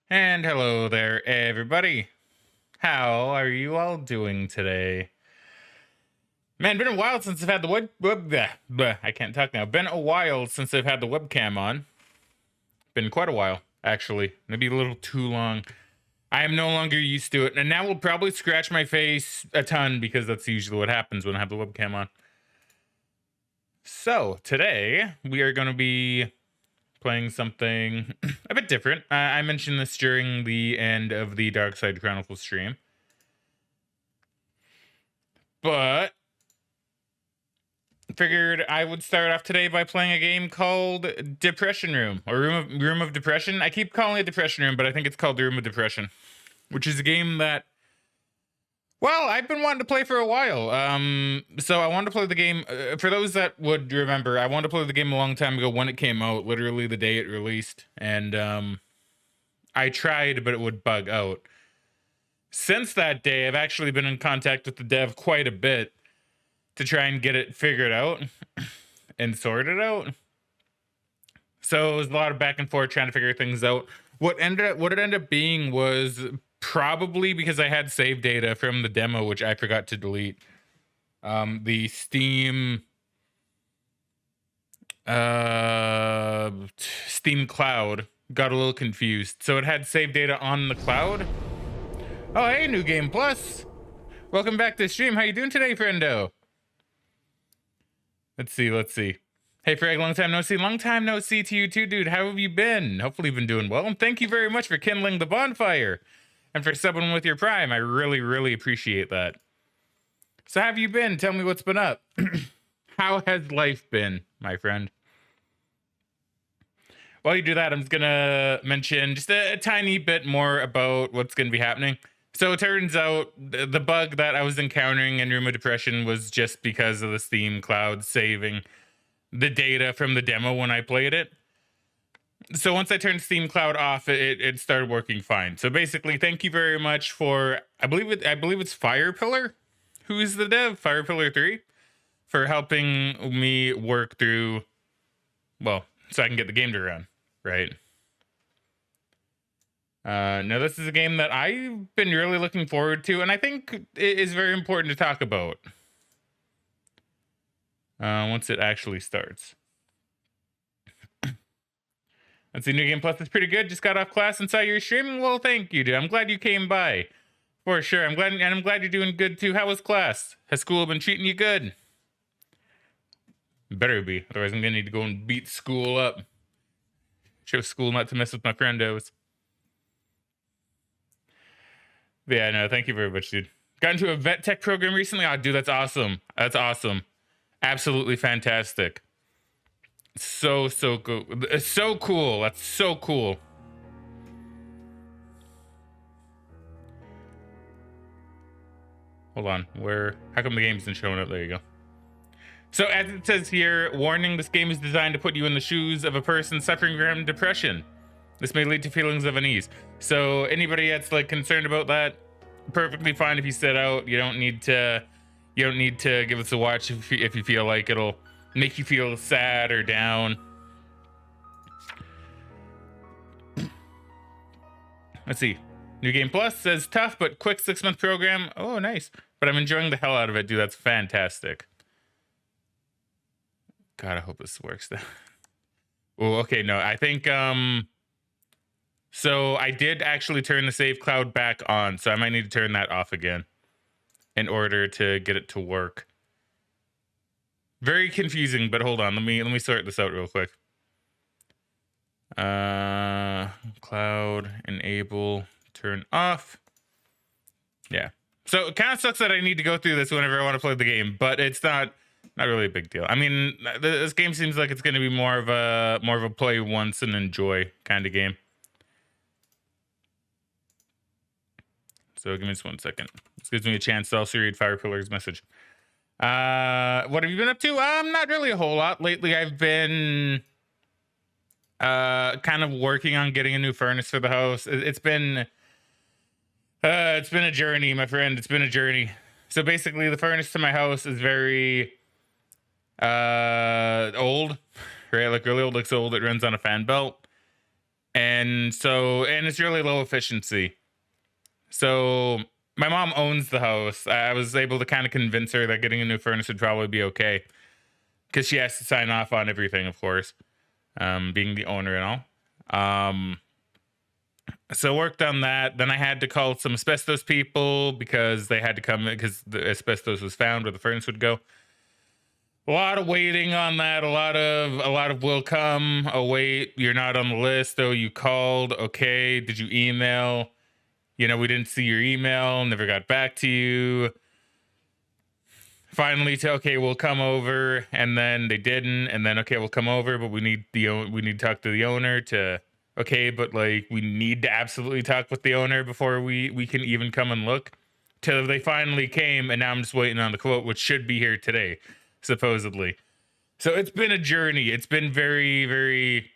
And hello there, everybody. How are you all doing today? Man, been a while since I've had the I can't talk now. Been a while since I've had the webcam on. Been quite a while, actually. Maybe a little too long. I am no longer used to it, and now will probably scratch my face a ton because that's usually what happens when I have the webcam on. So today we are going to be playing something a bit different. I mentioned this during the end of the Dark Side Chronicles stream. But figured I would start off today by playing a game called Depression Room or Room of Depression. I keep calling it Depression Room, but I think it's called Room of Depression, which is a game that, well, I've been wanting to play for a while. So I wanted to play the game. For those that would remember, I wanted to play the game a long time ago when it came out, literally the day it released, and I tried, but it would bug out. Since that day, I've actually been in contact with the dev quite a bit to try and get it figured out and sorted out. So it was a lot of back and forth trying to figure things out. What it ended up being was probably because I had save data from the demo, which I forgot to delete. The Steam Cloud got a little confused. So it had save data on the cloud. Oh, hey, New Game Plus. Welcome back to the stream. How you doing today, friendo? Let's see. Hey, Frag, long time no see to you too, dude. How have you been? Hopefully you've been doing well. And thank you very much for kindling the bonfire and for subbing with your Prime. I really, really appreciate that. So how have you been? Tell me what's been up. How has life been, my friend? While you do that, I'm just going to mention just a tiny bit more about what's going to be happening. So it turns out the bug that I was encountering in Room of Depression was just because of the Steam Cloud saving the data from the demo when I played it. So once I turned Steam Cloud off, it started working fine. So basically, thank you very much for I believe it's Firepillar, who is the dev, Firepillar 3, for helping me work through, well, so I can get the game to run, right? Now this is a game that I've been really looking forward to, and I think it is very important to talk about once it actually starts. Let's see, New Game Plus is pretty good. Just got off class and saw your streaming. Well, thank you, dude. I'm glad you came by. For sure. I'm glad you're doing good too. How was class? Has school been treating you good? Better be. Otherwise, I'm gonna need to go and beat school up. Show school not to mess with my friendos. But yeah, no, thank you very much, dude. Got into a vet tech program recently. Oh, dude, that's awesome. That's awesome. Absolutely fantastic. So good. It's so cool. That's so cool. Hold on. How come the game isn't showing up? There you go. So as it says here, warning, this game is designed to put you in the shoes of a person suffering from depression. This may lead to feelings of unease. So anybody that's like concerned about that, perfectly fine if you sit out. You don't need to give us a watch if you feel like it'll make you feel sad or down. Let's see. New Game Plus says tough but quick 6-month program. Oh, nice. But I'm enjoying the hell out of it, dude. That's fantastic. God, I hope this works. Oh, okay. No, I think so I did actually turn the save cloud back on, so I might need to turn that off again in order to get it to work. Very confusing, but hold on. Let me sort this out real quick. Cloud enable turn off. Yeah. So it kind of sucks that I need to go through this whenever I want to play the game, but it's not really a big deal. I mean, this game seems like it's going to be more of a play once and enjoy kind of game. So give me just 1 second. This gives me a chance to also read Firepillar's message. What have you been up to? Not really a whole lot lately. I've been kind of working on getting a new furnace for the house. It's been a journey, my friend. It's been a journey. So basically, the furnace to my house is very old, right? Like really old, looks old. It runs on a fan belt, and it's really low efficiency. So my mom owns the house. I was able to kind of convince her that getting a new furnace would probably be okay because she has to sign off on everything, of course, being the owner and all. So worked on that. Then I had to call some asbestos people because they had to come because the asbestos was found where the furnace would go. A lot of waiting on that. A lot of will come. Oh wait, you're not on the list. Oh, you called. Okay, did you email? We didn't see your email. Never got back to you. Finally, okay, we'll come over, and then they didn't, and then okay, we'll come over, but we need to talk to the owner to. Okay, but like we need to absolutely talk with the owner before we can even come and look. Till they finally came, and now I'm just waiting on the quote, which should be here today, supposedly. So it's been a journey. It's been very, very,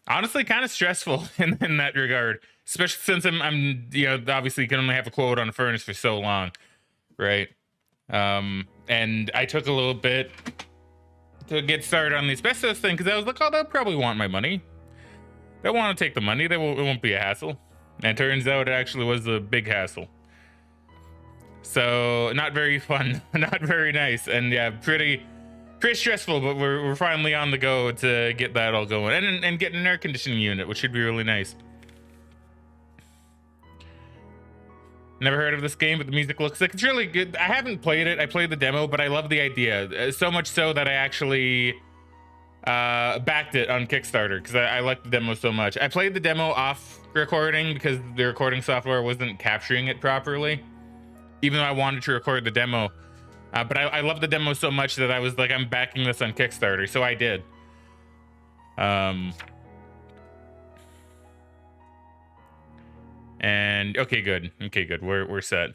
honestly, kind of stressful in that regard, especially since I'm obviously can only have a quote on a furnace for so long, right? And I took a little bit to get started on the asbestos thing because I was like, oh, they'll probably want my money. They'll want to take the money. It won't be a hassle. And it turns out it actually was a big hassle. So not very fun, not very nice, and yeah, pretty stressful. But we're finally on the go to get that all going, and get an air conditioning unit, which should be really nice. Never heard of this game, but the music looks like it's really good. I haven't played it. I played the demo, but I love the idea so much so that I actually backed it on Kickstarter because I liked the demo so much. I played the demo off recording because the recording software wasn't capturing it properly, even though I wanted to record the demo. But I love the demo so much that I was like, I'm backing this on Kickstarter, so I did. And okay, good. We're set.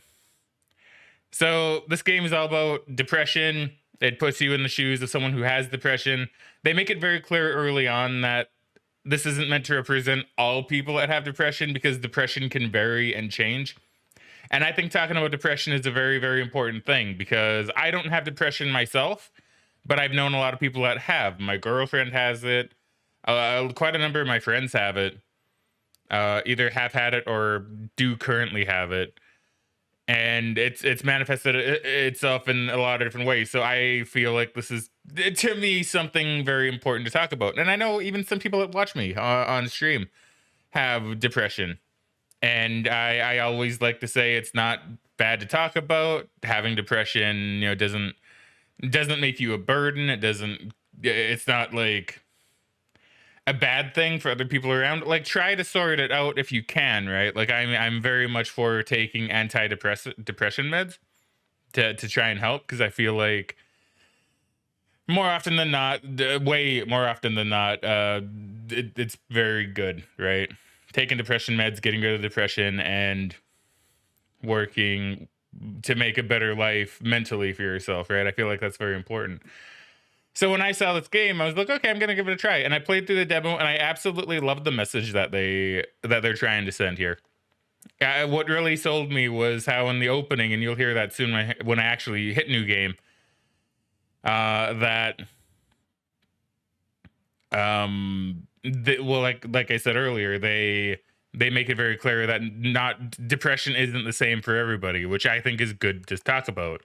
So this game is all about depression. It puts you in the shoes of someone who has depression. They make it very clear early on that this isn't meant to represent all people that have depression because depression can vary and change. And I think talking about depression is a very, very important thing because I don't have depression myself, but I've known a lot of people that have. My girlfriend has it. Quite a number of my friends have it. Either have had it or do currently have it. And it's manifested itself in a lot of different ways. So I feel like this is, to me, something very important to talk about. And I know even some people that watch me on stream have depression. And I always like to say it's not bad to talk about. Having depression, doesn't make you a burden. It's not like a bad thing for other people around. Like, try to sort it out if you can, right? Like I'm very much for taking depression meds to try and help because I feel like more often than not, way more often than not, it's very good, right? Taking depression meds, getting rid of depression, and working to make a better life mentally for yourself, right? I feel like that's very important. So when I saw this game, I was like, okay, I'm gonna give it a try. And I played through the demo, and I absolutely loved the message that they're trying to send here. What really sold me was how in the opening, and you'll hear that soon when I actually hit new game, like I said earlier, they make it very clear that not depression isn't the same for everybody, which I think is good to talk about.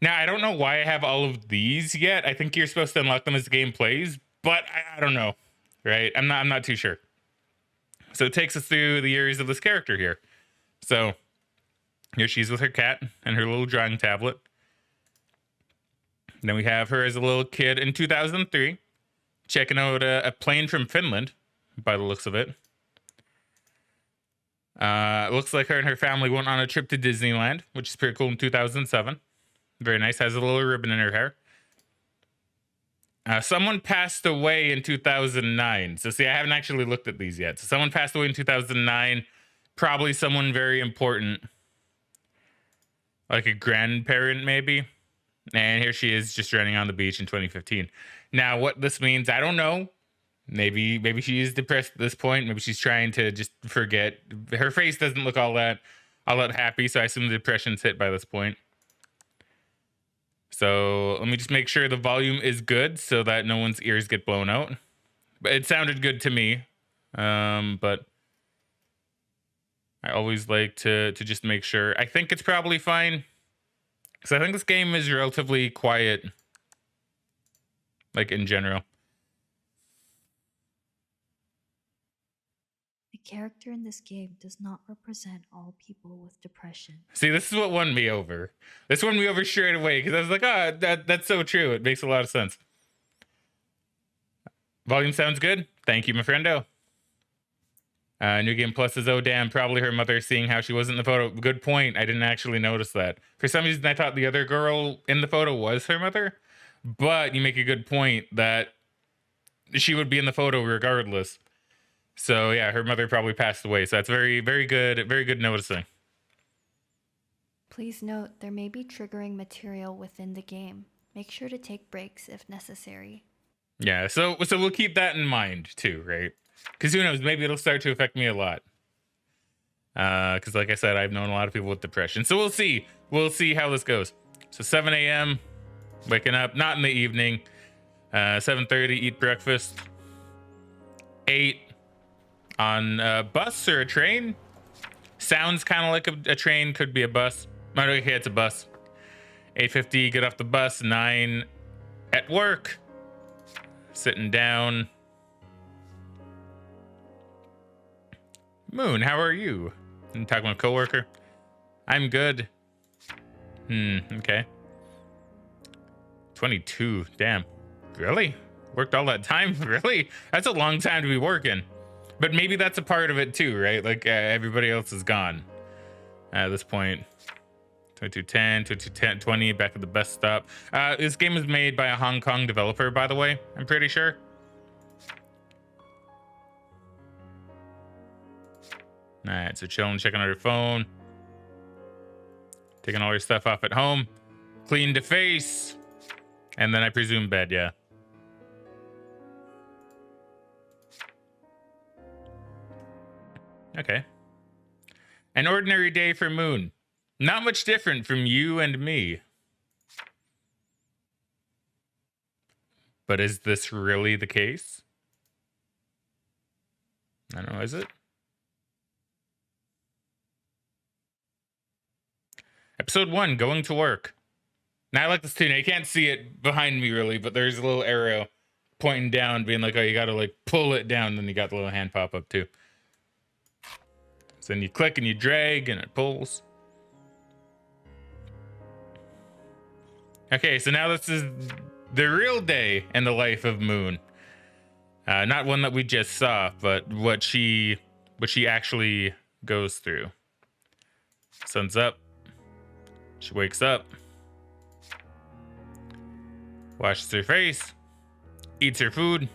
Now, I don't know why I have all of these yet. I think you're supposed to unlock them as the game plays, but I don't know, right? I'm not too sure. So it takes us through the years of this character here. So here she is with her cat and her little drawing tablet. Then we have her as a little kid in 2003, checking out a plane from Finland, by the looks of it. Looks like her and her family went on a trip to Disneyland, which is pretty cool, in 2007. Very nice. Has a little ribbon in her hair. Someone passed away in 2009. So see, I haven't actually looked at these yet. So someone passed away in 2009. Probably someone very important. Like a grandparent, maybe. And here she is just running on the beach in 2015. Now, what this means, I don't know. Maybe she is depressed at this point. Maybe she's trying to just forget. Her face doesn't look all that happy. So I assume the depression's hit by this point. So let me just make sure the volume is good so that no one's ears get blown out. But it sounded good to me. But I always like to just make sure. I think it's probably fine, because I think this game is relatively quiet, like in general. The character in this game does not represent all people with depression. See, this is what won me over. This won me over straight away, because I was like, oh, that's so true. It makes a lot of sense. Volume sounds good. Thank you, my friendo. New Game Plus is, oh damn, probably her mother, seeing how she was in the photo. Good point. I didn't actually notice that. For some reason, I thought the other girl in the photo was her mother. But you make a good point that she would be in the photo regardless. So yeah, her mother probably passed away. So that's very, very good noticing. Please note there may be triggering material within the game. Make sure to take breaks if necessary. Yeah, so we'll keep that in mind too, right? Because who knows, maybe it'll start to affect me a lot. Because like I said, I've known a lot of people with depression. So we'll see. We'll see how this goes. So 7 a.m. waking up, not in the evening. 7:30, eat breakfast. 8 on a bus or a train. Sounds kind of like a train, could be a bus. Okay, it's a bus. 8:50, get off the bus. 9 at work. Sitting down. Moon, how are you? I'm talking with a coworker. I'm good. Okay. 22, damn. Really? Worked all that time? Really? That's a long time to be working. But maybe that's a part of it too, right? Like everybody else is gone at this point. 2210, 2210, 20, back at the bus stop. This game was made by a Hong Kong developer, by the way. I'm pretty sure. All right, so chilling, checking out your phone. Taking all your stuff off at home. Clean the face. And then I presume bed, yeah. Okay. An ordinary day for Moon. Not much different from you and me. But is this really the case? I don't know, is it? Episode 1, going to work. Now I like this too. Now you can't see it behind me really, but there's a little arrow pointing down, being like, oh, you gotta like pull it down, then you got the little hand pop up too. So then you click and you drag and it pulls. Okay, so now this is the real day in the life of Moon. Not one that we just saw, but what she actually goes through. Sun's up. She wakes up. Washes her face. Eats her food.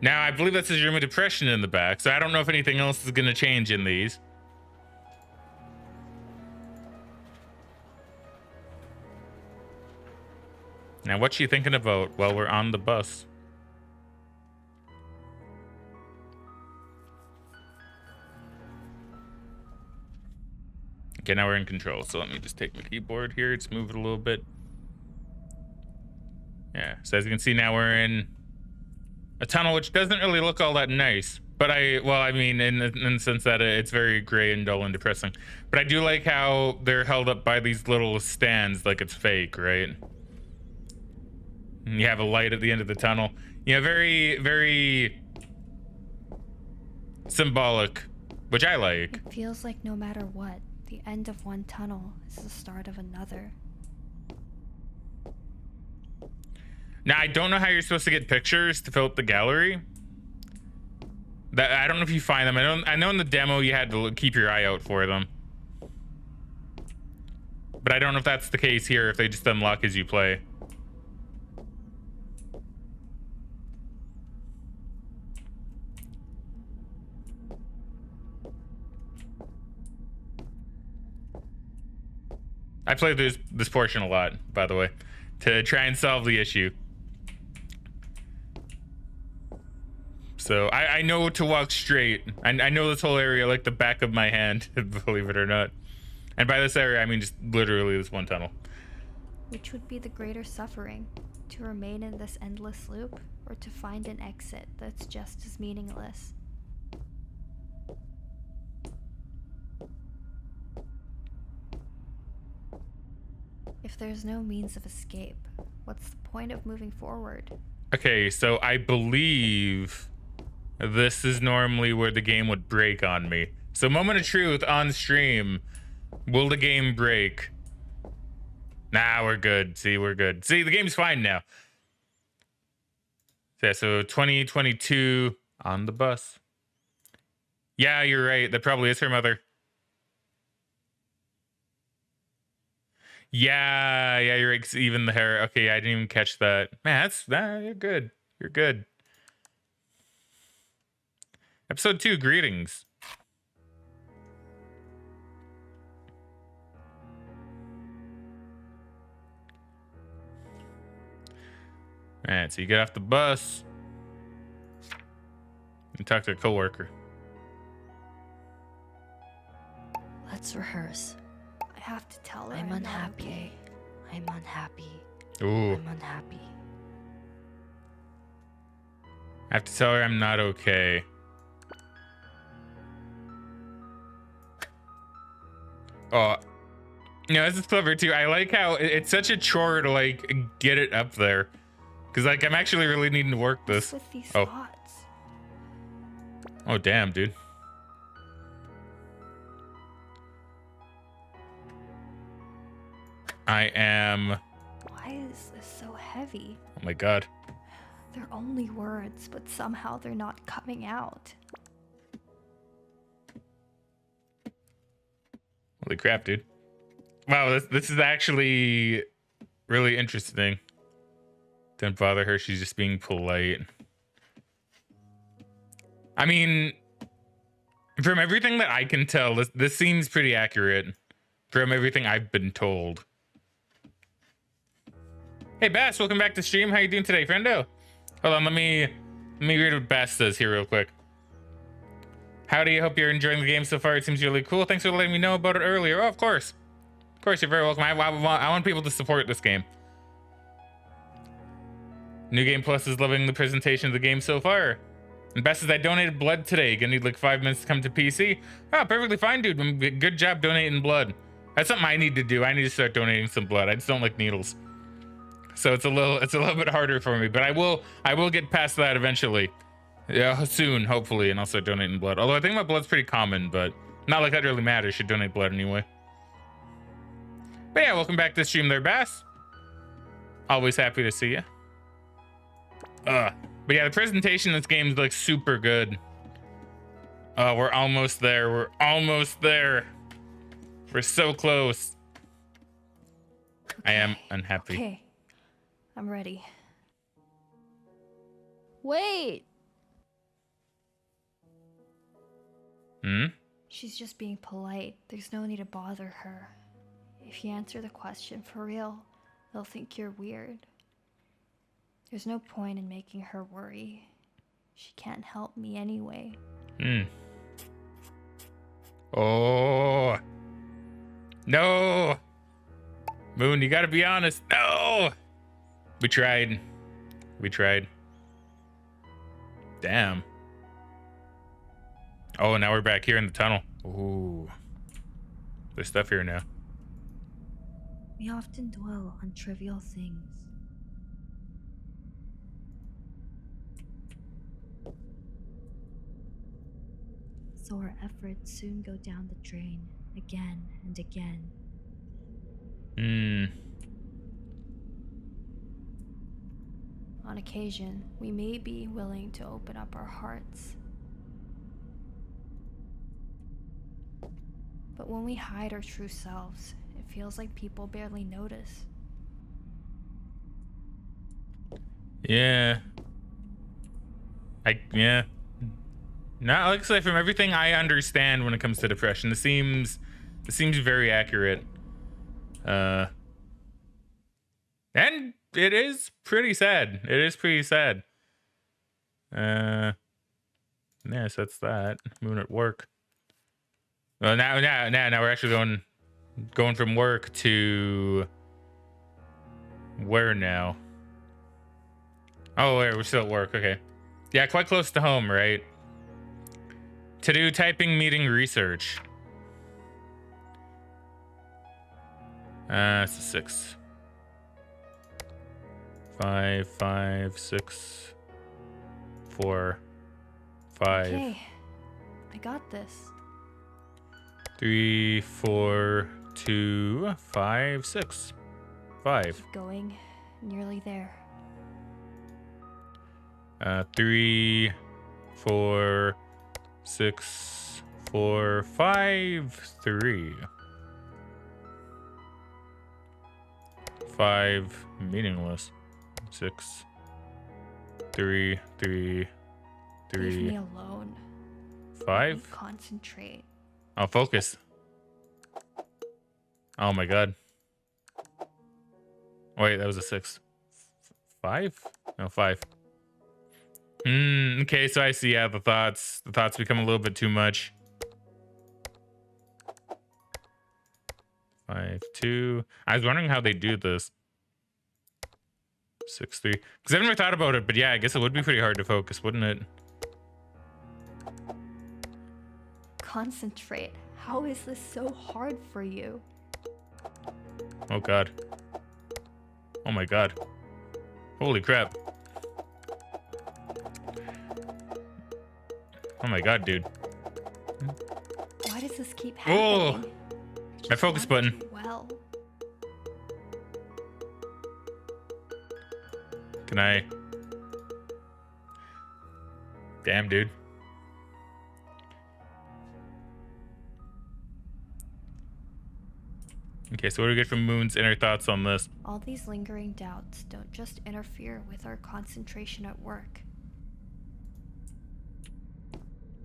Now, I believe that's his room of depression in the back, so I don't know if anything else is going to change in these. Now, what's she thinking about while we're on the bus? Okay, now we're in control, so let me just take my keyboard here. Let's move it a little bit. Yeah, so as you can see, now we're in a tunnel, which doesn't really look all that nice. But I mean, in the sense that it's very gray and dull and depressing. But I do like how they're held up by these little stands like it's fake, right? And you have a light at the end of the tunnel. You know, very, very symbolic, which I like. It feels like no matter what, the end of one tunnel is the start of another. Now, I don't know how you're supposed to get pictures to fill up the gallery. I don't know if you find them. I know in the demo you had to keep your eye out for them. But I don't know if that's the case here, if they just unlock as you play. I played this portion a lot, by the way, to try and solve the issue. So I know to walk straight. I know this whole area like the back of my hand, believe it or not. And by this area, I mean just literally this one tunnel. Which would be the greater suffering? To remain in this endless loop, or to find an exit that's just as meaningless. If there's no means of escape, what's the point of moving forward? Okay, so I believe this is normally where the game would break on me. So moment of truth on stream. Will the game break? Nah, we're good. See, we're good. See, the game's fine now. Yeah, so 2022 on the bus. Yeah, you're right. That probably is her mother. Yeah, you're right. 'Cause even the hair. Okay, I didn't even catch that. Man, you're good. You're good. Episode 2, greetings. Alright, so you get off the bus and talk to a coworker. Let's rehearse. I have to tell her I'm not unhappy. okay. I'm unhappy. Ooh. I'm unhappy. I have to tell her I'm not okay. Oh, this is clever too. I like how it's such a chore to like get it up there, because like I'm actually really needing to work this. What's with these Oh. thoughts? Oh damn, dude. I am. Why is this so heavy? Oh my god. They're only words, but somehow they're not coming out. Holy crap, dude. Wow, this is actually really interesting. Don't bother her, she's just being polite. I mean, from everything that I can tell, this seems pretty accurate from everything I've been told. Hey Bass, welcome back to stream. How you doing today, friendo? Hold on, let me read what Bass says here real quick. Howdy, I hope you're enjoying the game so far. It seems really cool. Thanks for letting me know about it earlier. Oh, of course. Of course, you're very welcome. I want people to support this game. New Game Plus is loving the presentation of the game so far. And Best says, I donated blood today. Gonna need like 5 minutes to come to PC. Oh, perfectly fine, dude. Good job donating blood. That's something I need to do. I need to start donating some blood. I just don't like needles. So it's a little bit harder for me, but I will get past that eventually. Yeah, soon, hopefully, and I'll start donating blood. Although I think my blood's pretty common, but not like that really matters. Should donate blood anyway. But yeah, welcome back to the stream there, Bass. Always happy to see you. But yeah, the presentation of this game is like super good. We're almost there. We're almost there. We're so close. I am unhappy. Okay, I'm ready. Wait! Hmm? She's just being polite. There's no need to bother her. If you answer the question for real, they'll think you're weird. There's no point in making her worry. She can't help me anyway. Hmm. Oh. No. Moon, you gotta be honest. No. We tried. We tried. Damn. Oh, now we're back here in the tunnel. Ooh. There's stuff here now. We often dwell on trivial things. So our efforts soon go down the drain again and again. Hmm. On occasion, we may be willing to open up our hearts. But when we hide our true selves, it feels like people barely notice. Yeah. Yeah. Not like I say, from everything I understand when it comes to depression, this seems very accurate. And it is pretty sad. It is pretty sad. Yes, that's that. Moon at work. Well, now we're actually going from work to where now? Oh, we're still at work. Okay. Yeah, quite close to home, right? To do typing, meeting, research. It's a 6. 5, 5, 6, 4, 5. Okay, I got this. 3, 4, 2, 5, 6. 5. Keep going. Nearly there. 3, 4, 6, 4, 5, 3. 5, meaningless. 6, 3, 3, Leave me 3, alone. 5. Concentrate. I'll focus. Oh my god. Wait, that was a 6. 5? No, 5. Okay, so I see. Yeah, the thoughts become a little bit too much. 5, 2. I was wondering how they do this. 6, 3. Because I've never thought about it, but yeah, I guess it would be pretty hard to focus, wouldn't it? Concentrate. How is this so hard for you? Oh god. Oh my god. Holy crap. Oh my god, dude. Why does this keep Oh! happening? My focus button. Well, Can I? Damn, dude. Okay, so what do we get from Moon's inner thoughts on this? all these lingering doubts don't just interfere with our concentration at work.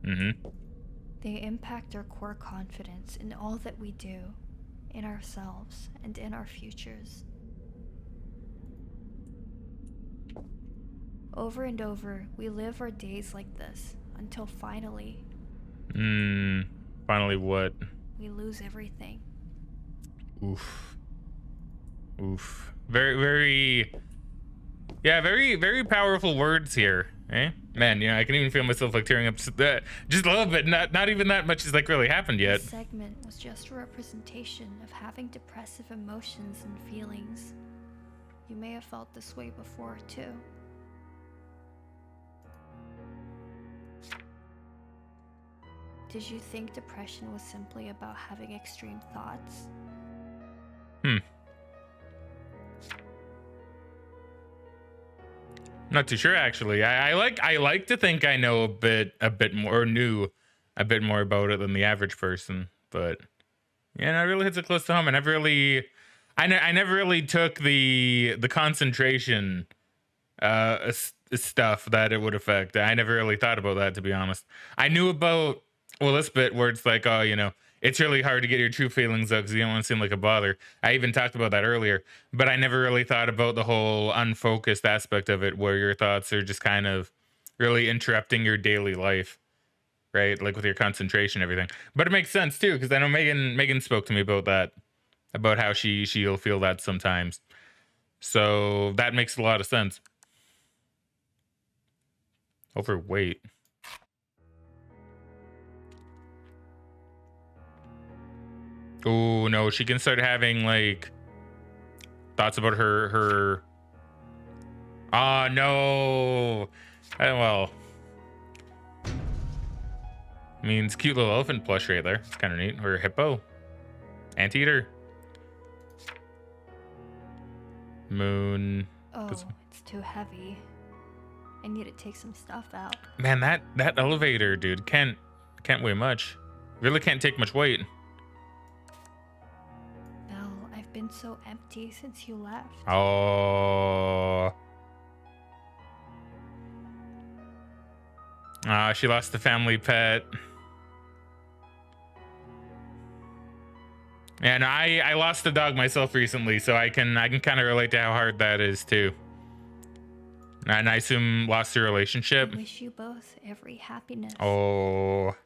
Mm-hmm. They impact our core confidence in all that we do, in ourselves, and in our futures. Over and over, we live our days like this until finally, Finally what? we lose everything. Oof. Oof. Very, very... Yeah, very, very powerful words here. Eh? Man, you know, I can even feel myself like tearing up just a little bit. Not even that much has like really happened yet. This segment was just a representation of having depressive emotions and feelings. You may have felt this way before, too. Did you think depression was simply about having extreme thoughts? Not too sure actually. I like to think I know a bit more, or knew a bit more about it than the average person, but yeah, no, it really hits it close to home. I never really took the concentration stuff that it would affect. I never really thought about that, to be honest. I knew about, well, this bit where it's like, oh, you know, it's really hard to get your true feelings out because you don't want to seem like a bother. I even talked about that earlier, but I never really thought about the whole unfocused aspect of it, where your thoughts are just kind of really interrupting your daily life, right? Like with your concentration and everything. But it makes sense too, because I know Megan spoke to me about that, about how she'll feel that sometimes. So that makes a lot of sense. Overweight. Oh no, she can start having like thoughts about her. Ah, no. Well, I mean, it's a cute little elephant plush right there. It's kind of neat. Or a hippo, anteater, moon. Oh, it's too heavy. I need to take some stuff out. Man, that elevator, dude, can't weigh much. Really can't take much weight. Belle, I've been so empty since you left. Oh. She lost the family pet. And I lost a dog myself recently, so I can kind of relate to how hard that is too. And I assume lost your relationship. I wish you both every happiness. Oh.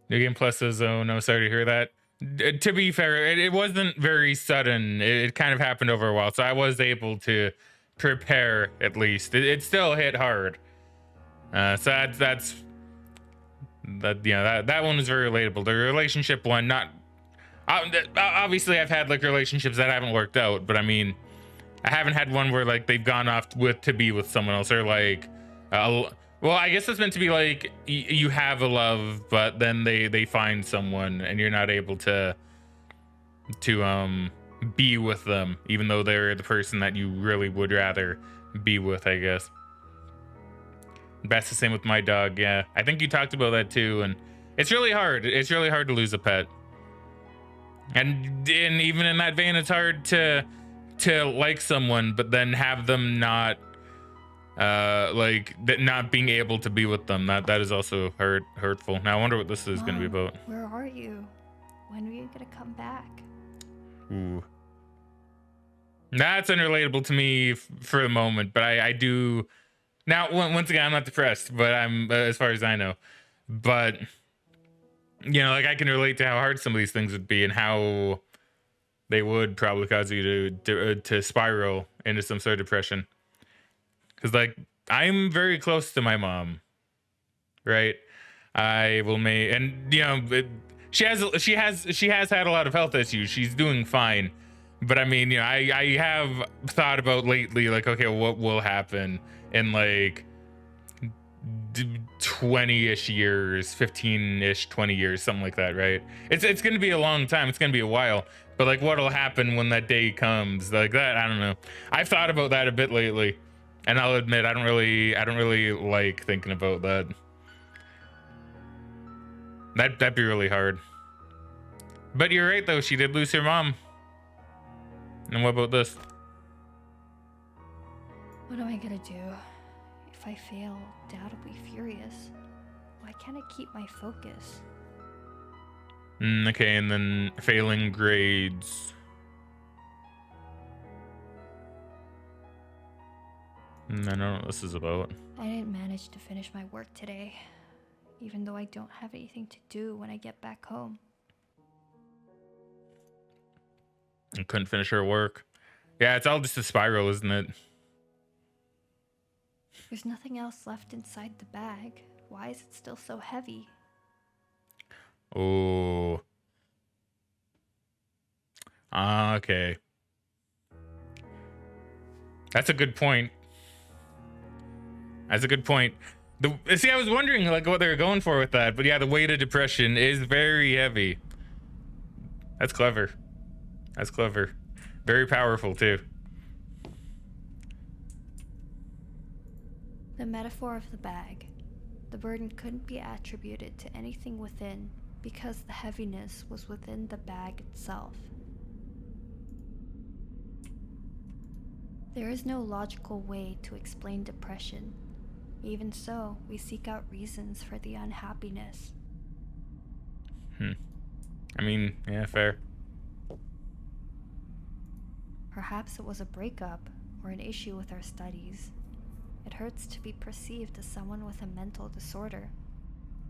New Game Plus says, oh no, sorry to hear that. To be fair, it wasn't very sudden. It kind of happened over a while, so I was able to prepare at least. It still hit hard. So that one was very relatable. The relationship one, not obviously I've had like relationships that haven't worked out, but I mean, I haven't had one where like they've gone off to be with someone else, or like well, I guess it's meant to be like you have a love, but then they find someone and you're not able to be with them, even though they're the person that you really would rather be with, I guess. That's the same with my dog. Yeah, I think you talked about that too, and it's really hard. It's really hard to lose a pet, and even in that vein, it's hard to like someone, but then have them not like that, not being able to be with them. That is also hurtful. Now I wonder what this is going to be about. Where are you? When are you gonna come back? Ooh, that's unrelatable to me for the moment, but I do. Now, once again, I'm not depressed, but I'm, as far as I know, but you know, like I can relate to how hard some of these things would be and how they would probably cause you to spiral into some sort of depression. Because like I'm very close to my mom, right? I will make, and you know, she has had a lot of health issues. She's doing fine, but I mean, you know, I have thought about lately, like, okay, what will happen in like 20-ish years, 15-ish, 20 years, something like that, right? It's gonna be a long time. It's gonna be a while. But like, what'll happen when that day comes? Like that, I don't know. I've thought about that a bit lately, and I'll admit I don't really like thinking about that. That'd be really hard. But you're right though. She did lose her mom. And what about this? What am I gonna do? If I fail, Dad will be furious. Why can't I keep my focus? Okay, and then failing grades. I don't know what this is about. I didn't manage to finish my work today, even though I don't have anything to do when I get back home. I couldn't finish her work. Yeah, it's all just a spiral, isn't it? There's nothing else left inside the bag. Why is it still so heavy? Oh. Okay. That's a good point. That's a good point. See, I was wondering like what they were going for with that, but yeah, the weight of depression is very heavy. That's clever. That's clever. Very powerful too. The metaphor of the bag. The burden couldn't be attributed to anything within because the heaviness was within the bag itself. There is no logical way to explain depression. Even so, we seek out reasons for the unhappiness. I mean, yeah, fair. Perhaps it was a breakup or an issue with our studies. It hurts to be perceived as someone with a mental disorder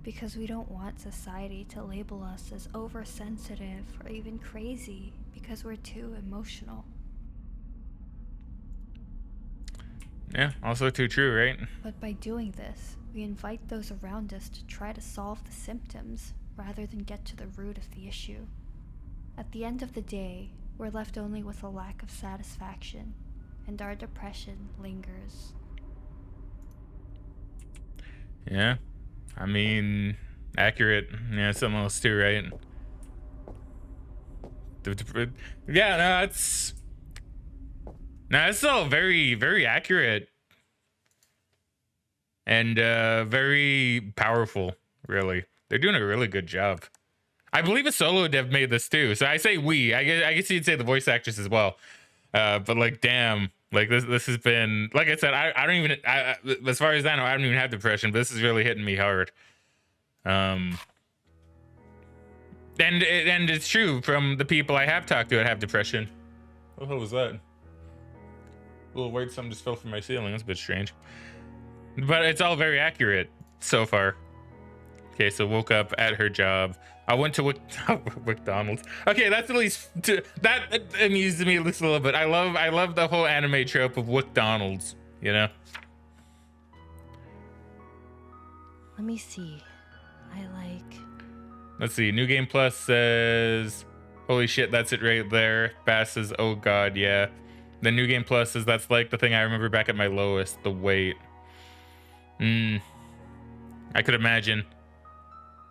because we don't want society to label us as oversensitive or even crazy because we're too emotional. Yeah, also too true, right? But by doing this, we invite those around us to try to solve the symptoms rather than get to the root of the issue. At the end of the day, we're left only with a lack of satisfaction, and our depression lingers. Yeah. I mean, accurate. Yeah, something else too, right? Yeah, no, it's all very, very accurate. And very powerful, really. They're doing a really good job. I believe a solo dev made this too. So I say we. I guess you'd say the voice actress as well. But like, damn, like this has been, like I said, I don't even, as far as I know, I don't even have depression, but this is really hitting me hard. And it's true from the people I have talked to that have depression. What the hell was that? A little weird, something just fell from my ceiling. That's a bit strange. But it's all very accurate so far. Okay, so woke up at her job. I went to McDonald's. Okay, that's at least that amused me at least a little bit. I love the whole anime trope of McDonald's. You know. Let me see. I like. Let's see. New Game Plus says, "Holy shit, that's it right there." Bass says, "Oh god, yeah." The New Game Plus says, "That's like the thing I remember back at my lowest, the weight." I could imagine.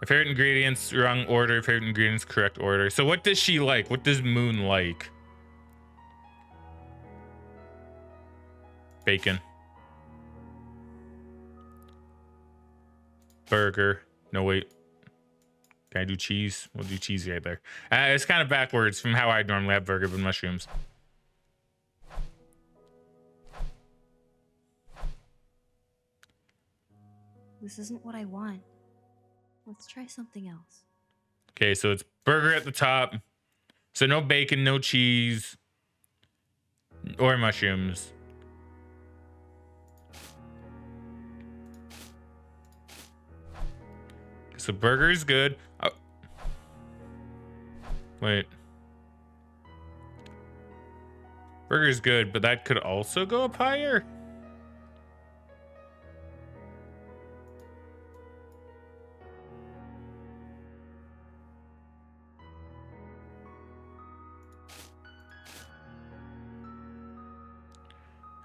Favorite ingredients, wrong order. Favorite ingredients, correct order. So what does she like? What does Moon like? Bacon. Burger. No, wait. Can I do cheese? We'll do cheese right there. It's kind of backwards from how I normally have burger with mushrooms. This isn't what I want. Let's try something else. Okay, so it's burger at the top. So no bacon, no cheese, or mushrooms. So burger is good. Oh. Wait. Burger is good, but that could also go up higher.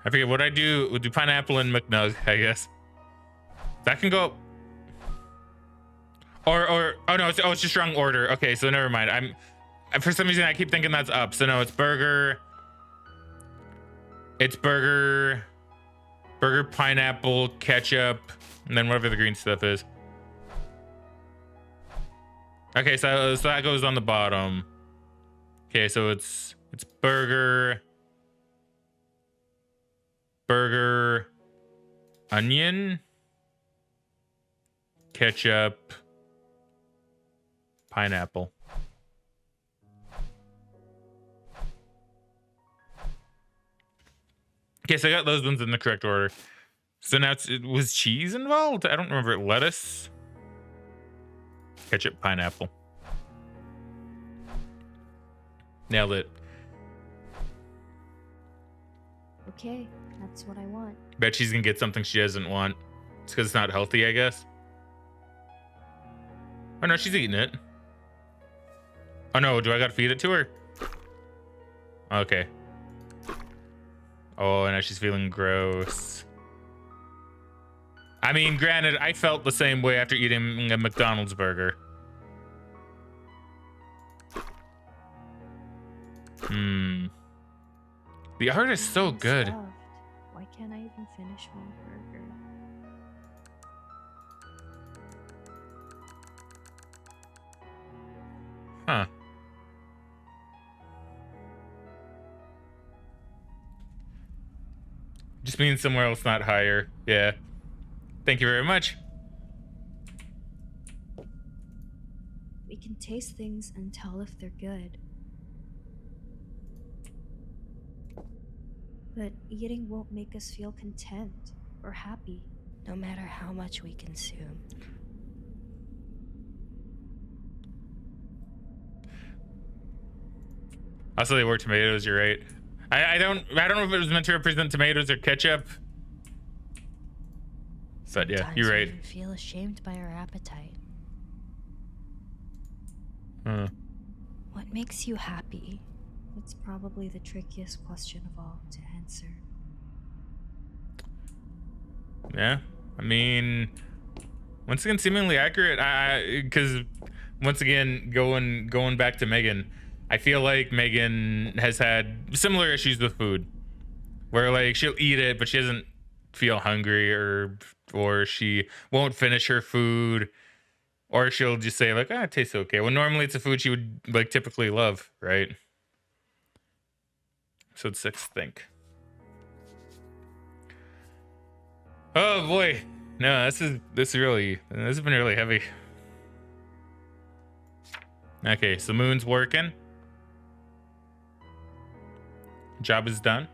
I forget what I do. We'll do pineapple and McNug, I guess. That can go. Or oh no, it's just wrong order. Okay, so never mind. For some reason I keep thinking that's up. So no, it's burger. It's burger, pineapple, ketchup, and then whatever the green stuff is. Okay, so that goes on the bottom. Okay, so it's burger, onion, ketchup, pineapple. Okay, so I got those ones in the correct order. So now was cheese involved? I don't remember. Lettuce, ketchup, pineapple. Nailed it. Okay, that's what I want. Bet she's gonna get something she doesn't want. It's because it's not healthy, I guess. Oh no, she's eating it. Oh no, do I gotta feed it to her? Okay. Oh, and now she's feeling gross. I mean, granted, I felt the same way after eating a McDonald's burger. The art is so good. Stuffed. Why can't I even finish one burger? Huh. Just means somewhere else, not higher. Yeah. Thank you very much. We can taste things and tell if they're good. But eating won't make us feel content or happy, no matter how much we consume. Also, they were tomatoes. You're right. I don't know if it was meant to represent tomatoes or ketchup. But yeah, Sometimes you're we right. even feel ashamed by our appetite. What makes you happy? That's probably the trickiest question of all to answer. Yeah, I mean, once again, seemingly accurate. Because once again, going back to Megan, I feel like Megan has had similar issues with food, where like she'll eat it, but she doesn't feel hungry, or she won't finish her food, or she'll just say like, "Ah, it tastes okay." Well, normally it's a food she would like typically love, right? Episode 6, think. Oh boy, no, this has been really heavy. Okay, so Moon's working. Job is done.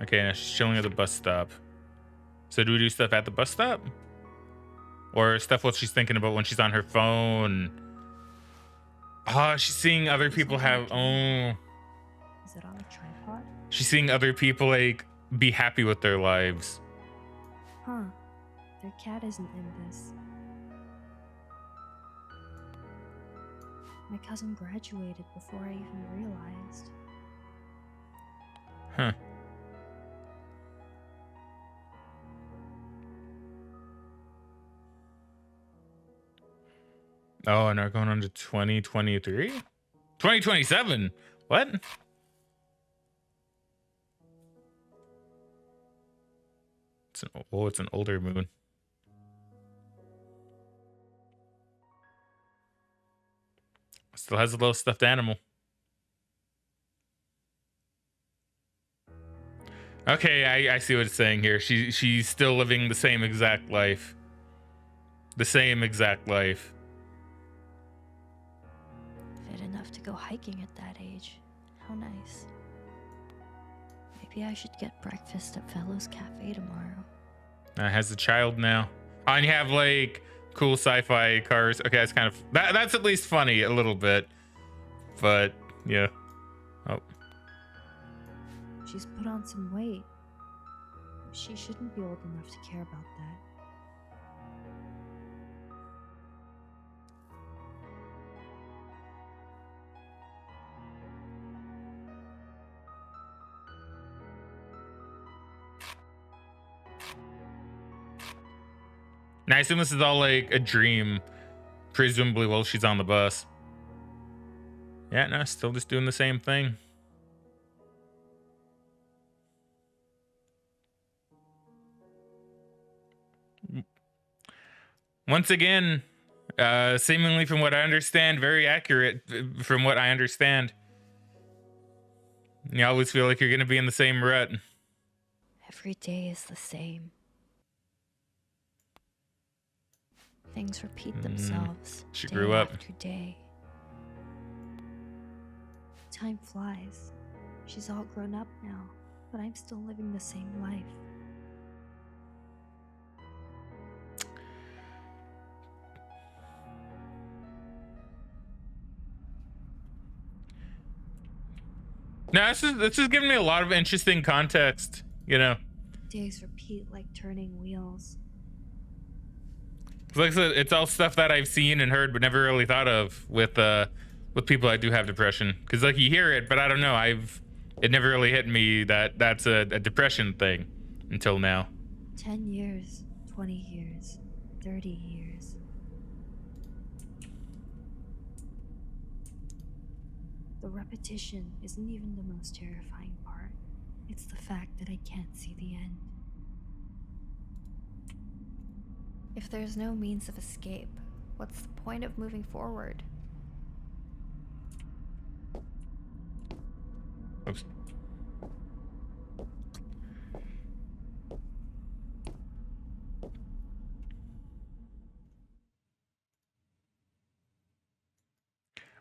Okay, now she's chilling at the bus stop. So do we do stuff at the bus stop? Or stuff what she's thinking about when she's on her phone? Oh, she's seeing other people have... Oh. Is it on a tripod? She's seeing other people, like, be happy with their lives. Huh. Their cat isn't in this. My cousin graduated before I even realized. Huh. Oh, and we're going on to 2023? 2027? What? It's an older moon. Still has a little stuffed animal. Okay, I see what it's saying here. She's still living the same exact life. The same exact life. Fit enough to go hiking at that age. How nice. Maybe I should get breakfast at Fellows Cafe tomorrow. Has a child now. Oh, and you have like cool sci-fi cars. Okay, that's kind of that's at least funny a little bit. But yeah. Oh. She's put on some weight. She shouldn't be old enough to care about that. Now I assume this is all like a dream, presumably while she's on the bus. Yeah, no, still just doing the same thing. Once again, seemingly from what I understand, very accurate from what I understand. You always feel like you're going to be in the same rut. Every day is the same. Things repeat themselves She day grew up. after day. Time flies. She's all grown up now, but I'm still living the same life. No, this is giving me a lot of interesting context, you know. Days repeat like turning wheels. Like I said, it's all stuff that I've seen and heard but never really thought of with people that do have depression. Because like you hear it, but I don't know. It never really hit me that that's a depression thing until now. 10 years, 20 years, 30 years. The repetition isn't even the most terrifying part. It's the fact that I can't see the end. If there's no means of escape, what's the point of moving forward? Oops.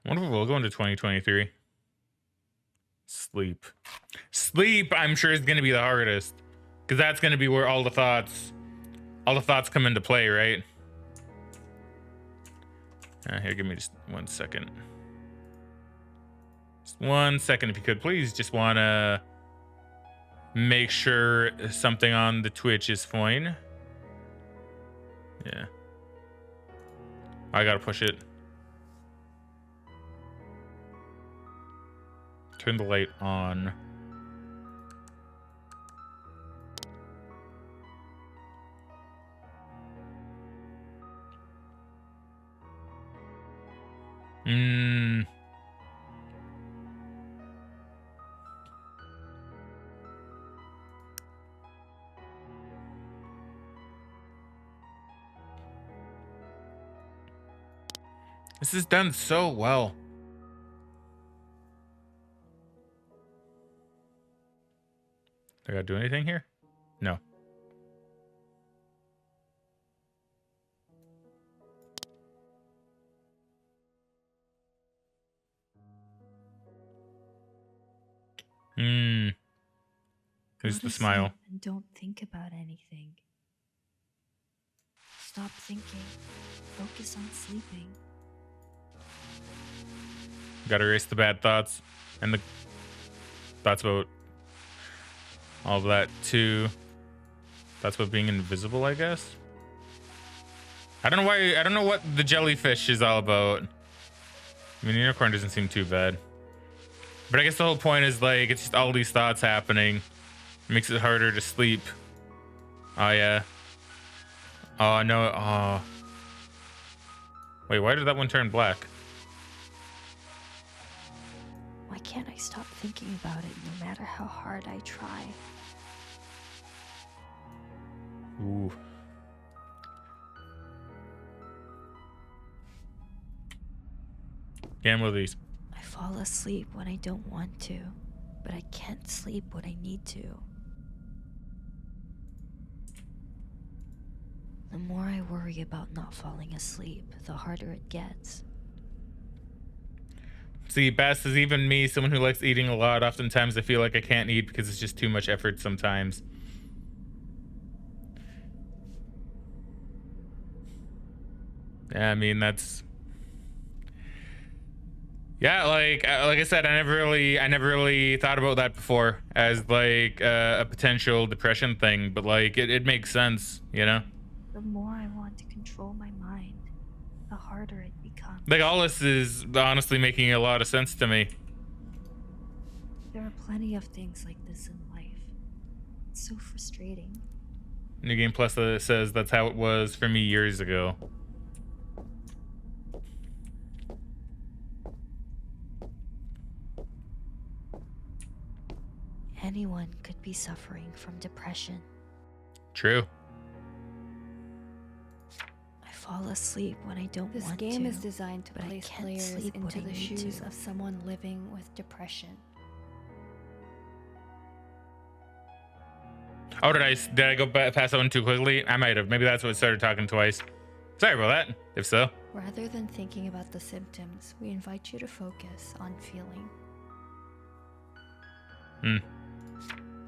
I wonder if we'll go into 2023. Sleep, I'm sure is going to be the hardest. Because that's going to be where all the thoughts come into play, right? Here, give me just 1 second. Just 1 second, if you could, please. Just want to make sure something on the Twitch is fine. Yeah. I got to push it. Turn the light on. This is done so well. Do I gotta do anything here? No. There's Go the to smile. sleep and don't think about anything. Stop thinking. Focus on sleeping. Gotta erase the bad thoughts and the thoughts about all of that too. Thoughts about being invisible, I guess. I don't know why. I don't know what the jellyfish is all about. I mean, unicorn doesn't seem too bad, but I guess the whole point is like it's just all these thoughts happening. It makes it harder to sleep. Oh yeah. Oh no. Oh. Wait, why did that one turn black? Why can't I stop thinking about it no matter how hard I try? Ooh. Gamble these. I fall asleep when I don't want to, but I can't sleep when I need to. The more I worry about not falling asleep, the harder it gets. See, Bass is even me, someone who likes eating a lot. Oftentimes I feel like I can't eat because it's just too much effort sometimes. Yeah, I mean, that's... Yeah, like I said, I never really thought about that before as like a potential depression thing, but like it makes sense, you know? The more I want to control my mind, the harder it becomes. Like all this is honestly making a lot of sense to me. There are plenty of things like this in life. It's so frustrating. New Game Plus says that's how it was for me years ago. Anyone could be suffering from depression. True. I fall asleep when I don't This want to. game is designed to but I place can't players sleep when into I the need shoes to. of someone living with depression. Oh, did I go past that one too quickly? I might have. Maybe that's what started talking twice. Sorry about that. If so. Rather than thinking about the symptoms, we invite you to focus on feeling.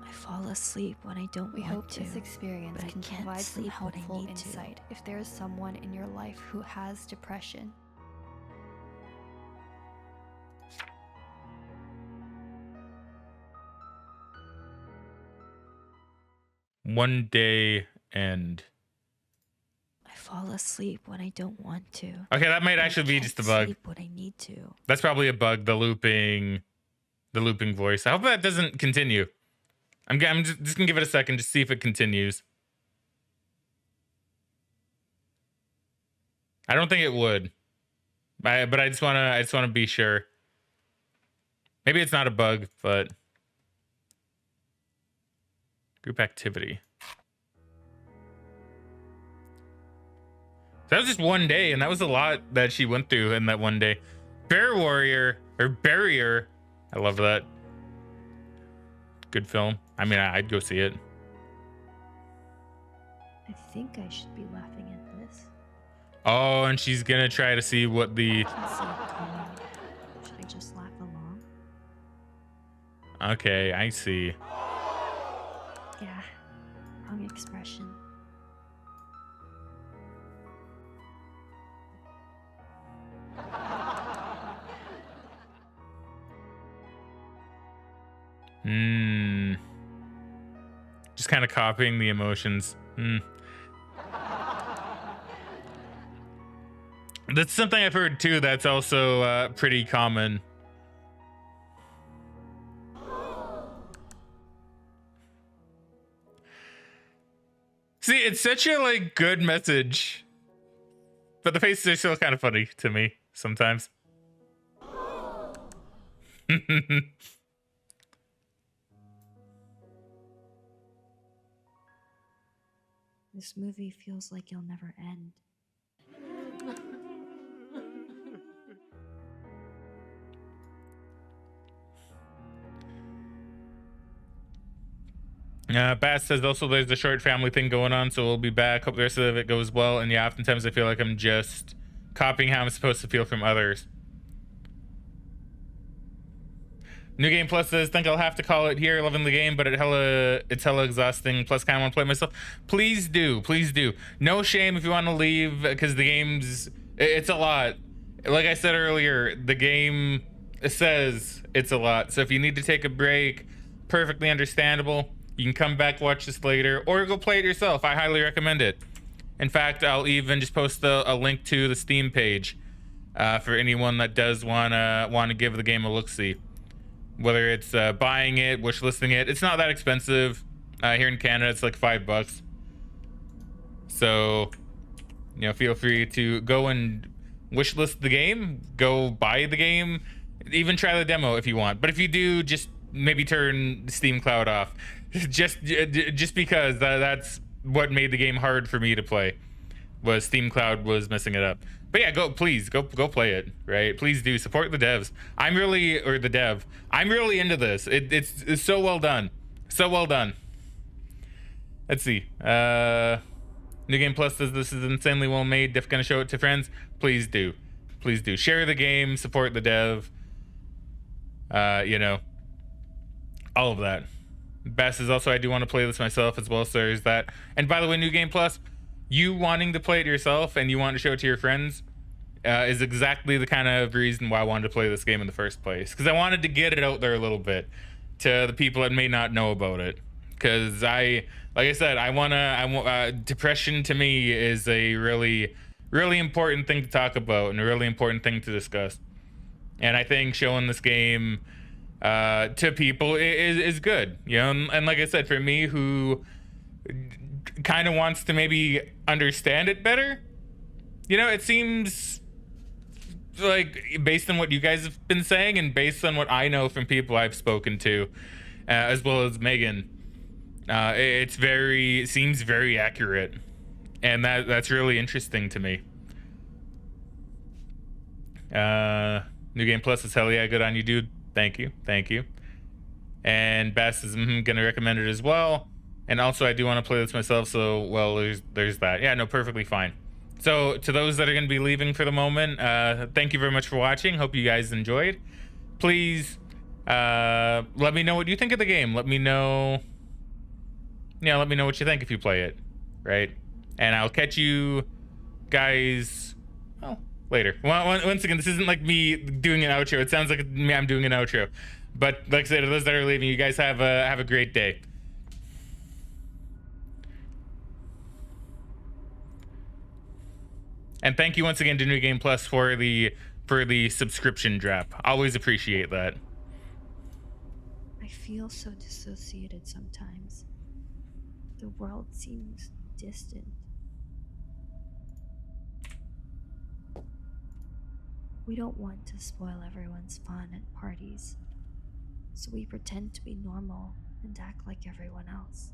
I fall asleep when I don't We want hope to. this experience but I can can't provide some sleep when I helpful need to. insight if there is someone in your life who has depression. One day end. I fall asleep when I don't want to. Okay, that might but I actually be can't just a bug. Sleep when I need to. That's probably a bug. The looping voice. I hope that doesn't continue. I'm just gonna give it a second to see if it continues. I don't think it would. But I just wanna be sure. Maybe it's not a bug, but group activity. That was just one day, and that was a lot that she went through in that one day. Bear Warrior or Barrier. I love that. Good film. I mean, I'd go see it. I think I should be laughing at this. Oh, and she's gonna try to see what the... I can see it coming. Should I just laugh along? Okay, I see. Yeah. Wrong expression. Just kind of copying the emotions. That's something I've heard too. That's also pretty common. See, it's such a like good message, but the faces are still kind of funny to me sometimes. This movie feels like it'll never end. Bass says also there's a short family thing going on, so we'll be back. Hope the rest of it goes well. And yeah, oftentimes I feel like I'm just copying how I'm supposed to feel from others. New Game Plus says, think I'll have to call it here, loving the game, but it's hella exhausting. Plus, kind of want to play myself. Please do, please do. No shame if you want to leave, because the it's a lot. Like I said earlier, the game says it's a lot. So if you need to take a break, perfectly understandable. You can come back, watch this later, or go play it yourself. I highly recommend it. In fact, I'll even just post a link to the Steam page for anyone that does wanna give the game a look-see. Whether it's buying it, wishlisting it, it's not that expensive. Here in Canada, it's like $5. So, you know, feel free to go and wishlist the game, go buy the game, even try the demo if you want. But if you do, just maybe turn Steam Cloud off, just because that's what made the game hard for me to play. Was Steam Cloud was messing it up. But yeah, please go play it, right? Please do support the devs. I'm really into this. It's so well done. So well done. Let's see. New Game Plus says this is insanely well made. If gonna show it to friends, please do. Please do. Share the game, support the dev. You know, all of that. Bass is also, I do want to play this myself as well, so there's that. And by the way, New Game Plus, you wanting to play it yourself and you want to show it to your friends is exactly the kind of reason why I wanted to play this game in the first place. Because I wanted to get it out there a little bit to the people that may not know about it. Because like I said, depression to me is a really, really important thing to talk about and a really important thing to discuss. And I think showing this game to people is good, you know. And like I said, for me, who kind of wants to maybe understand it better, you know, it seems like, based on what you guys have been saying and based on what I know from people I've spoken to, as well as Megan, it seems very accurate, and that's really interesting to me. New Game Plus is hell yeah, good on you, dude. Thank you. And Bass is gonna recommend it as well. And also, I do want to play this myself, so well, there's that. Yeah, no, perfectly fine. So to those that are gonna be leaving for the moment, thank you very much for watching. Hope you guys enjoyed. Please let me know what you think of the game. Let me know what you think if you play it, right? And I'll catch you guys, well, later. Once again, this isn't like me doing an outro. It sounds like I'm doing an outro. But like I said, to those that are leaving, you guys have a great day. And thank you once again to New Game Plus for the subscription drop. Always appreciate that. I feel so dissociated sometimes. The world seems distant. We don't want to spoil everyone's fun at parties, so we pretend to be normal and act like everyone else.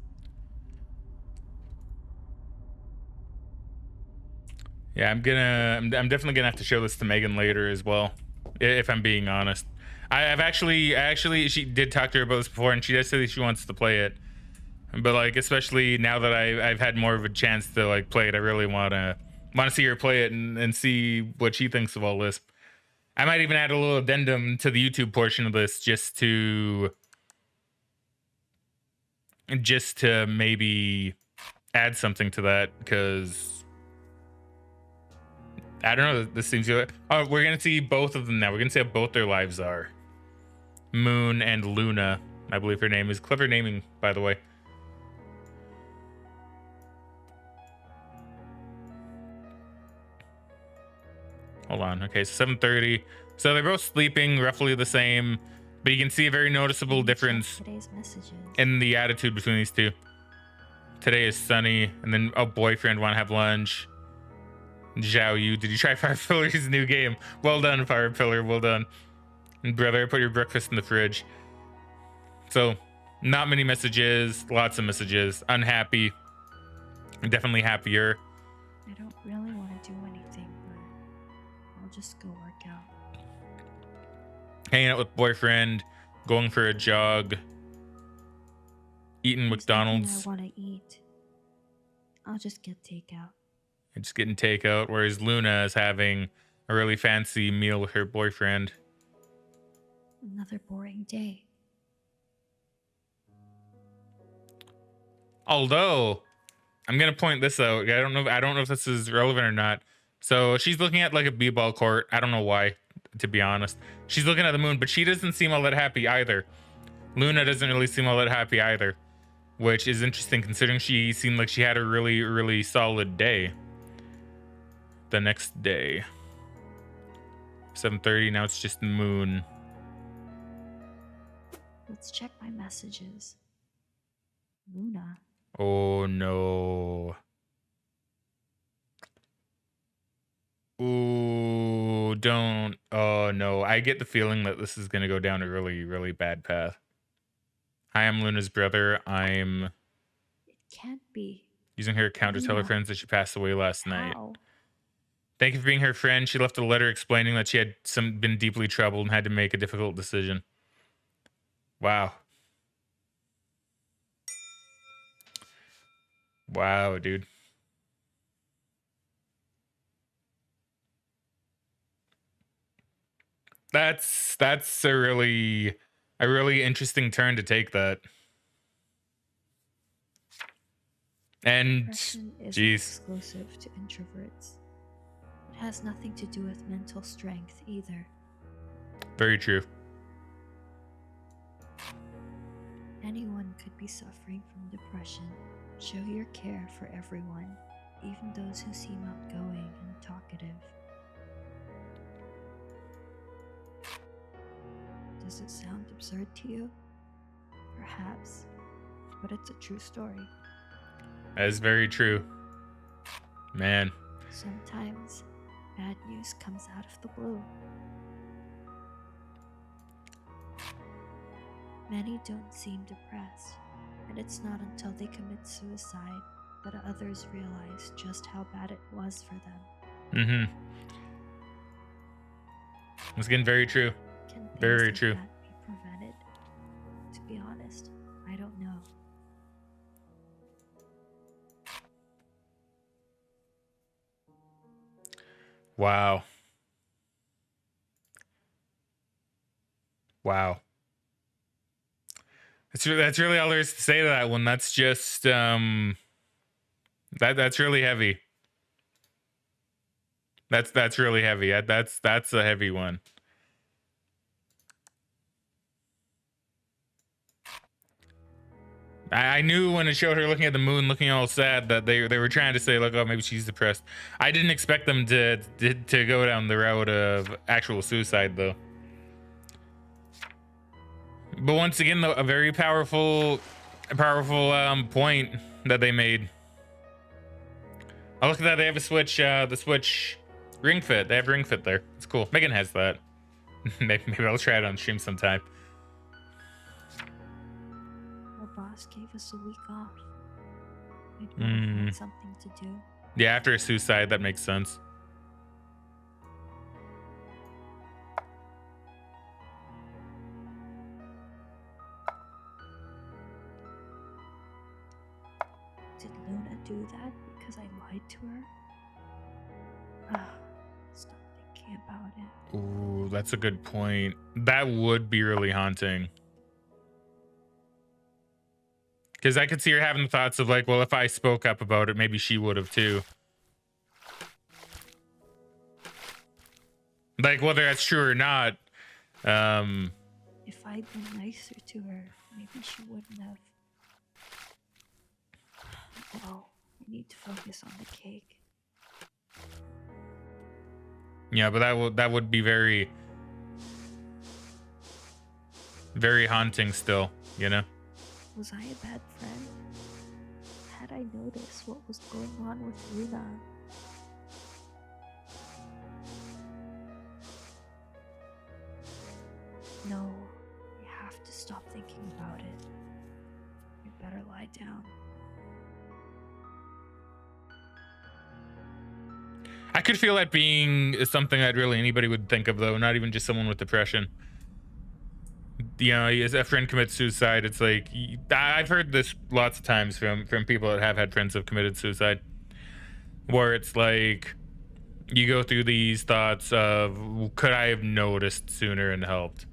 Yeah, I'm definitely gonna have to show this to Megan later as well, if I'm being honest. I've actually she did talk to her about this before, and she does say that she wants to play it. But like, especially now that I've had more of a chance to like play it, I really wanna see her play it and see what she thinks of all this. I might even add a little addendum to the YouTube portion of this just to maybe add something to that, because I don't know, this seems good. Oh, we're gonna see both of them now. We're gonna see how both their lives are. Moon and Luna, I believe her name is. Clever naming, by the way. Hold on. Okay, so 7:30. So they're both sleeping roughly the same, but you can see a very noticeable difference Today's messages. in the attitude between these two. Today is sunny, and then boyfriend want to have lunch. Zhao Yu, did you try Fire Pillar's new game? Well done, Fire Pillar. Well done. And brother, put your breakfast in the fridge. So, not many messages. Lots of messages. Unhappy. Definitely happier. I don't really want to do anything, but I'll just go work out. Hanging out with boyfriend. Going for a jog. Eating There's McDonald's. nothing I want to eat. I'll just get takeout. And just getting takeout. Whereas Luna is having a really fancy meal with her boyfriend. Another boring day. Although, I'm gonna point this out. I don't know if this is relevant or not. So she's looking at like a b-ball court. I don't know why, to be honest. She's looking at the moon, but she doesn't seem all that happy either. Luna doesn't really seem all that happy either, which is interesting considering she seemed like she had a really, really solid day. The next day, 7:30. Now it's just the moon. Let's check my messages. Luna. Oh no. Ooh, don't. Oh no. I get the feeling that this is gonna go down a really, really bad path. Hi, I'm Luna's brother. I'm It can't be. using her account to tell her Luna. friends that she passed away last night. How? Thank you for being her friend. She left a letter explaining that she had been deeply troubled and had to make a difficult decision. Wow. Wow, dude. That's a really interesting turn to take that. And Depression isn't jeez. exclusive to introverts. It has nothing to do with mental strength either. Very true. Anyone could be suffering from depression. Show your care for everyone, even those who seem outgoing and talkative. Does it sound absurd to you? Perhaps, but it's a true story. That is very true. Man. Sometimes, bad news comes out of the blue. Many don't seem depressed, and it's not until they commit suicide that others realize just how bad it was for them. Mm-hmm. It's getting very true. Can things Very like true. that be prevented? To be honest, I don't know. Wow. Wow. That's really all there is to say to that one. That's just that's really heavy. That's really heavy. That's a heavy one. I knew when it showed her looking at the moon, looking all sad, that they were trying to say like, oh, maybe she's depressed. I didn't expect them to go down the route of actual suicide though. But once again, though, a very powerful point that they made. Oh, look at that! They have a switch. The switch ring fit. They have ring fit there. It's cool. Megan has that. maybe I'll try it on stream sometime. Our boss gave us a week off. We'd better find something to do. Yeah, after a suicide, that makes sense. Did Luna do that because I lied to her? Stop thinking about it. Ooh, that's a good point. That would be really haunting. Because I could see her having thoughts of like, well, if I spoke up about it, maybe she would have too. Like, whether that's true or not. If I'd been nicer to her, maybe she wouldn't have. Well, I need to focus on the cake. Yeah, but that would be very haunting still, you know? Was I a bad friend? Had I noticed what was going on with Luna? No, you have to stop thinking about it. You better lie down. I could feel that being something that really anybody would think of, though, not even just someone with depression. You know, as a friend commits suicide, it's like, I've heard this lots of times from people that have had friends who have committed suicide, where it's like, you go through these thoughts of, could I have noticed sooner and helped?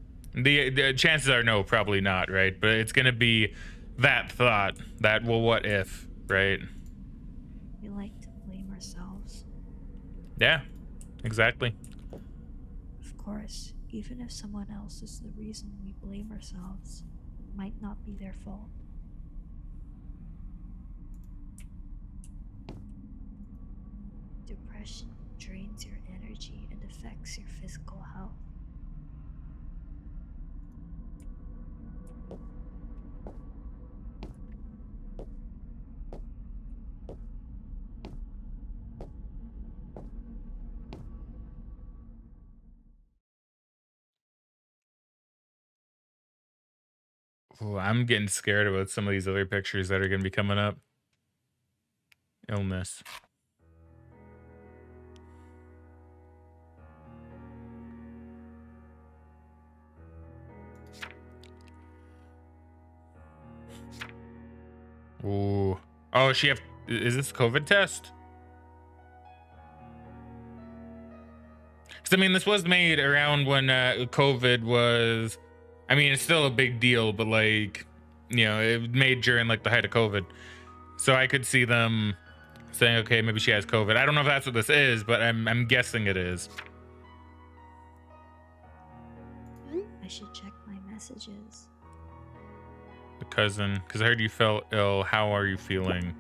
The chances are no, probably not, right? But it's gonna be that thought that, well, what if, right? We like to blame ourselves. Yeah, exactly. Of course, even if someone else is the reason we blame ourselves, it might not be their fault. Depression drains your energy and affects your physical health. Ooh, I'm getting scared about some of these other pictures that are gonna be coming up. Illness. Ooh. Oh, is this a COVID test? Because, I mean, this was made around when COVID was. I mean, it's still a big deal, but like, it was made during like the height of COVID. So I could see them saying, okay, maybe she has COVID. I don't know if that's what this is, but I'm guessing it is. I should check my messages. The cousin, because I heard you felt ill. How are you feeling?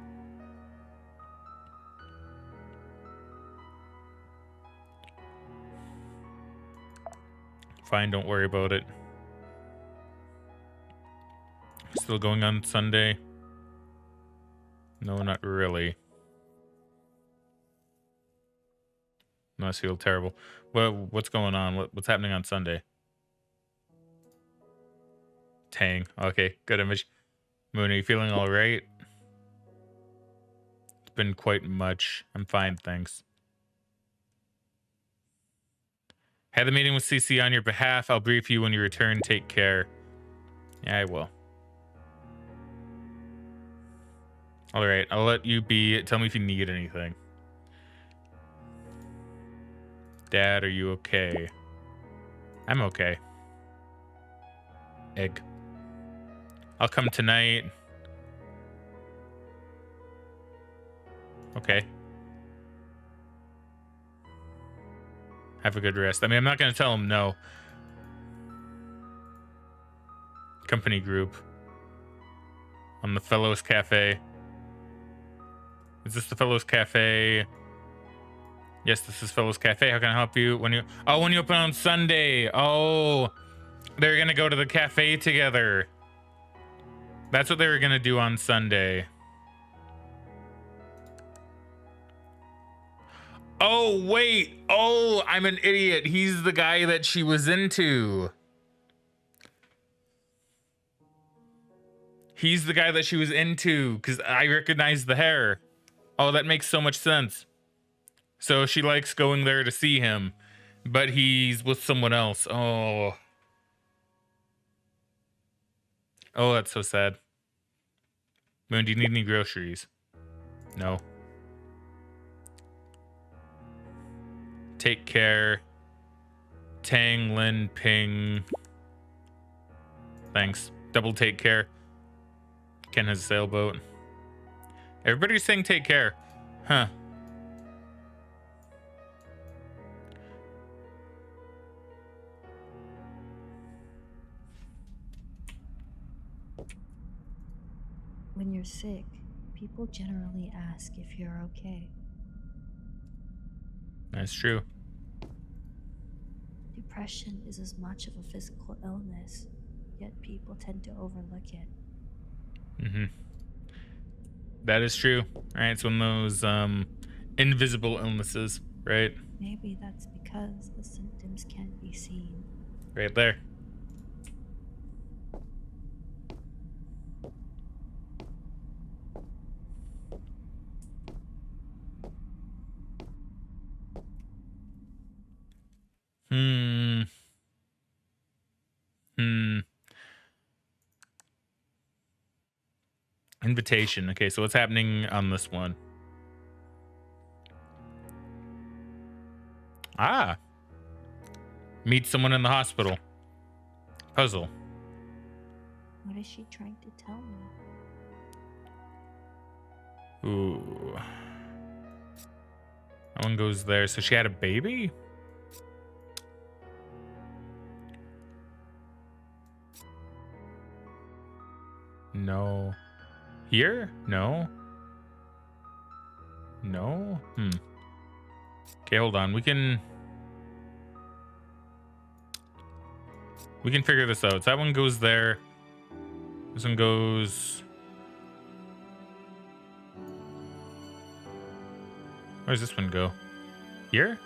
Fine, don't worry about it. Still going on Sunday? No, not really. Must feel terrible. What's going on? What's happening on Sunday? Tang. Okay, good image. Moon, are you feeling all right? It's been quite much. I'm fine, thanks. Had the meeting with CC on your behalf. I'll brief you when you return. Take care. Yeah, I will. All right, I'll let you be. Tell me if you need anything. Dad, are you okay? I'm okay. Egg. I'll come tonight. Okay. Have a good rest. I mean, I'm not going to tell him no. Company group. On the Fellows Cafe. Is this the Fellows Cafe? Yes, this is Fellows Cafe. How can I help you? When you open on Sunday. Oh, they're going to go to the cafe together. That's what they were going to do on Sunday. Oh, wait. Oh, I'm an idiot. He's the guy that she was into. He's the guy that she was into because I recognize the hair. Oh, that makes so much sense. So she likes going there to see him, but he's with someone else. Oh. Oh, that's so sad. Moon, do you need any groceries? No. Take care. Tang, Lin, Ping. Thanks. Double take care. Ken has a sailboat. Everybody's saying take care. Huh. When you're sick, people generally ask if you're okay. That's true. Depression is as much of a physical illness, yet people tend to overlook it. Mm-hmm. That is true. Right, it's one of those invisible illnesses, right? Maybe that's because the symptoms can't be seen. Right there. Hmm. Invitation. Okay, so what's happening on this one? Meet someone in the hospital. puzzle. What is she trying to tell me? Ooh. That one goes there. So she had a baby? No. Here? No. No? Okay, hold on. We can figure this out. So that one goes there. This one goes... Where does this one go? Here?